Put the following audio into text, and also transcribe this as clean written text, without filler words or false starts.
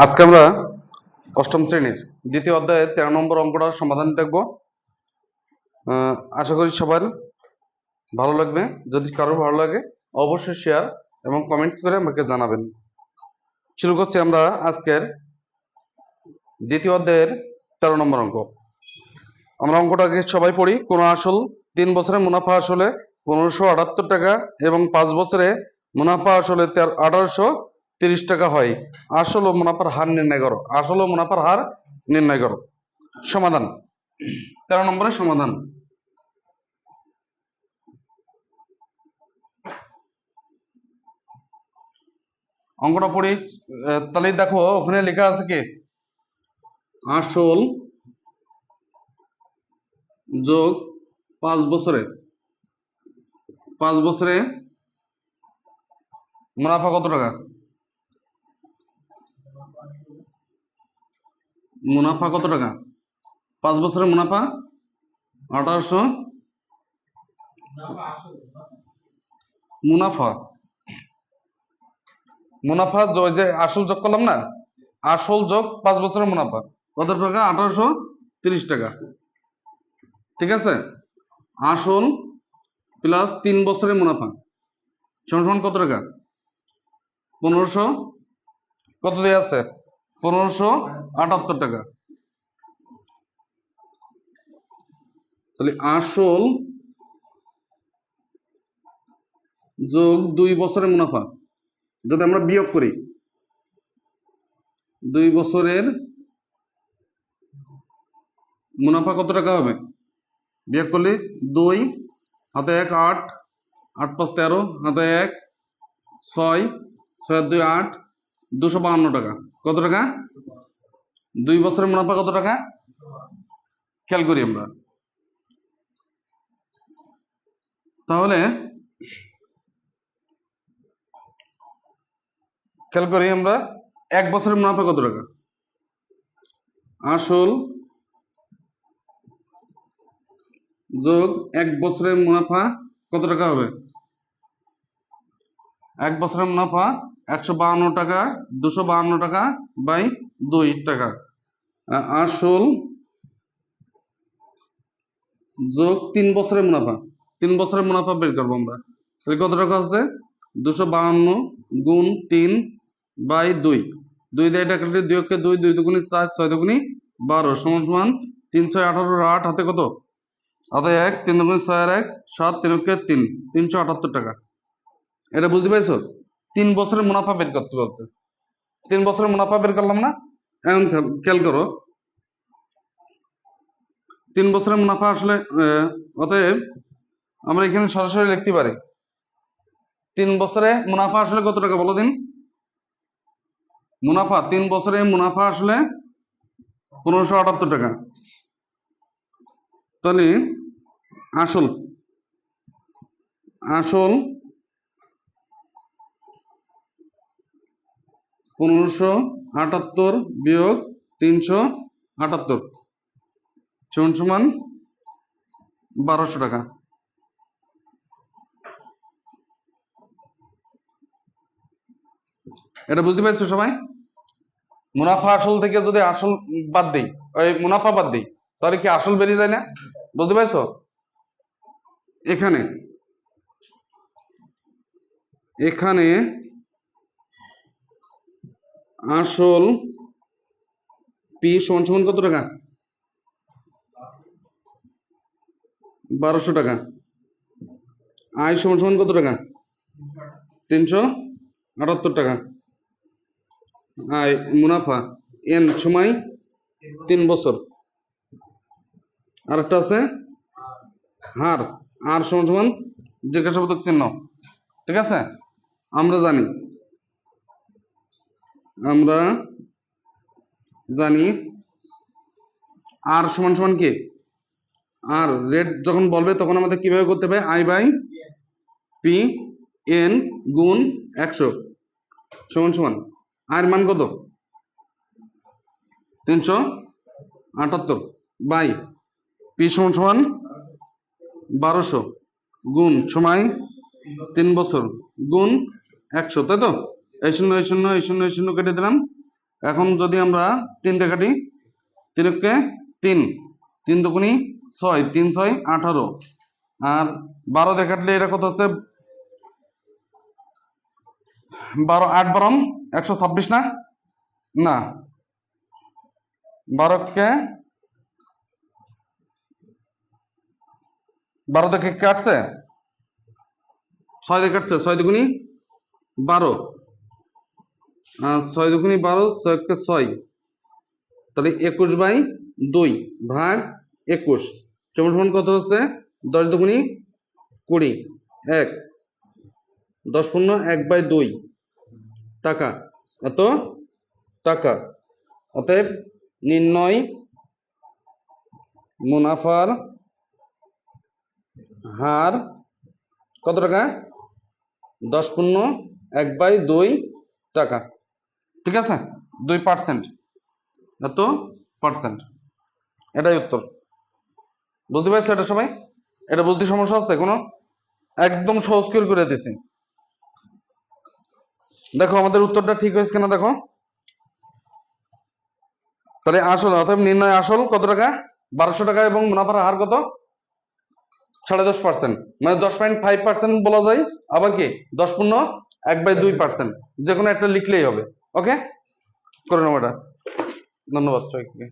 আজকে আমরা অষ্টম শ্রেণীর দ্বিতীয় অধ্যায়ে 13 নম্বর অঙ্কটার সমাধান দেখব। আশা করি সবার ভালো লাগবে। যদি কারোর ভালো লাগে অবশ্যই শেয়ার এবং কমেন্টস করে আমাকে জানাবেন। শুরু করছি আমরা আজকের দ্বিতীয় অধ্যায়ের 13 নম্বর অঙ্ক। আমরা অঙ্কটাকে সবাই পড়ি। কোন আসল 3 বছরে মুনাফা আসলে 1578 টাকা এবং 5 বছরে মুনাফা আসলে 1830 টাকা হয়। আসল ও মুনাফার হার নির্ণয় করো। আসল ও মুনাফার হার নির্ণয় করো। সমাধান 13 নম্বরের সমাধান। অঙ্কটা পড়ি। তাহলে দেখো ওখানে লেখা আছে কি আসল যোগ 5 বছরে মুনাফা কত টাকা? মুনাফা কত টাকা? 5 বছরের মুনাফা 1800। মুনাফা যে আসল যোগ করলাম না, আসল যোগ 5 বছরের মুনাফা কত টাকা? 1830 টাকা। ঠিক আছে, আসল প্লাস 3 বছরের মুনাফা সমান কত টাকা? 1500 কত দেওয়া আছে? 1578 টাকা। তাহলে আসল যোগ 2 বছরের মুনাফা যদি আমরা বিয়োগ করি, 2 বছরের মুনাফা কত টাকা হবে? বিয়োগ করলে 2 হাতে 1 8, 8 5 13, হাতে 1 6, 6 2 8, 252 টাকা। কত টাকা? 2 বছরের মুনাফা কত টাকা? খেয়াল করি আমরা। তাহলে খেয়াল করি আমরা 1 বছরের মুনাফা কত টাকা? আসল যোগ 1 বছরের মুনাফা কত টাকা হবে? 1 বছরের মুনাফা 152 টাকা, 252 টাকা বাই 2 টাকা। আসল যোগ 3 বছরের মুনাফা, 3 বছরের মুনাফা বের করবো আমরা। তাহলে কত টাকা আছে? 252 গুণ 3 বাই 2, 2 দিয়ে এটা কাটলে 2 কে 2, 2 দুগুণে 4, 6 দুগুণে 12 সমান সমান 3 6 18 8 হাতে কত? হাতে 1, 3 দুগুণে 6 আর 1 7, 3 কে 3, 378 টাকা। এটা বুঝতে পারছো? 3 বছরের মুনাফা বের করতে বলছে। 3 বছরের মুনাফা বের করলাম না? এখন খেয়াল করো, 3 বছরের মুনাফা আসলে অতএব আমরা এখানে সরাসরি লিখতে পারি 3 বছরে মুনাফা আসলে কত টাকা বলো দিন? মুনাফা 3 বছরে মুনাফা আসলে 1578 টাকা। তাহলে আসল 1578 বিয়োগ 378 সমান 1200 টাকা। এটা বুঝতে পারছো সবাই? মুনাফা আসল থেকে যদি আসল বাদ দেই, ওই মুনাফা বাদ দেই, তাহলে কি আসল বেরিয়ে যায় না? বুঝতে পারছো? এখানে আসল পি সমান কত টাকা? 1200 টাকা। আয় সমান কত টাকা? 378 টাকা। আয় মুনাফা এন সময় 3 বছর। আর একটা আছে হার, আর সমান জিজ্ঞাসাবোধক চিহ্ন। ঠিক আছে, আমরা জানি আর সমান কি? আর রেট যখন বলবে তখন আমাদের কিভাবে করতে হবে? আই বাই পি এন গুণ 100 সমান আয়ের মান কত? 378 বাই পি সমান 1200 গুণ সময় 3 বছর গুণ 100, তাই তো? এই শূন্য কেটে দিলাম, এখন যদি আমরা 3 দিয়ে কাটি, 3 কে 3, 3 দুগুণি 6, 3 6 18, আর 12 দিয়ে কাটলে এটা কত হচ্ছে, 12 8 12 126 না, না 12 কে 12 থেকে কাটছে, 6 দিয়ে কাটছে, 6 দুগুণি 12, 6 দুগুণি 12, 6 কে 6, তাহলে 21/2 ভাগ 21 সমান কত হচ্ছে, 10 দুগুণি 20, 1, 10 পূর্ণ 1/2 টাকা, এত টাকা। অতএব নির্ণয় মুনাফার হার কত টাকা, 10 পূর্ণ 1/2 টাকা। ঠিক আছে, 2%, এত পার্সেন্ট। এটাই উত্তর। বুঝতে পারছো এটা সবাই? এটা বুঝতে সমস্যা হচ্ছে কোনো? একদম সহজ করে দিছি। দেখো আমাদের উত্তরটা ঠিক হয়েছে কিনা দেখো। তাহলে আসল অর্থাৎ নির্ণয় আসল কত টাকা, 1200 টাকা, এবং মুনাফার হার কত, 10.5%, মানে 10.5% বলা যায়। আবার কি 10 পূর্ণ 1/2%, যে কোনো একটা লিখলেই হবে। ওকে, করে নাও এটা। ধন্যবাদ সবাইকে।